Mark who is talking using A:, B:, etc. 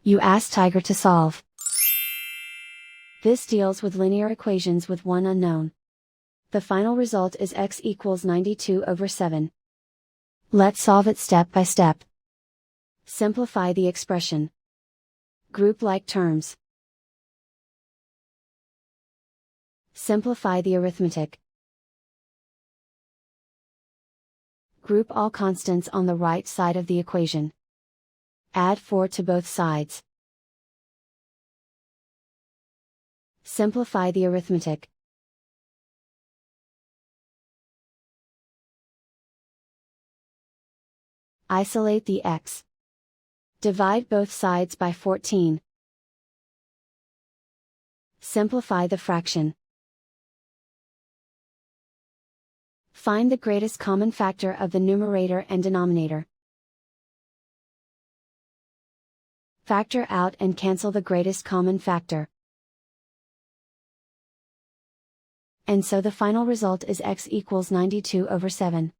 A: You ask Tiger to solve. This deals with linear equations with one unknown. The final result is x equals 92/7. Let's solve it step by step. Simplify the expression. Group like terms. Simplify the arithmetic. Group all constants on the right side of the equation. Add 4 to both sides. Simplify the arithmetic. Isolate the x. Divide both sides by 14. Simplify the fraction. Find the greatest common factor of the numerator and denominator. Factor out and cancel the greatest common factor. And so the final result is x equals 92/7.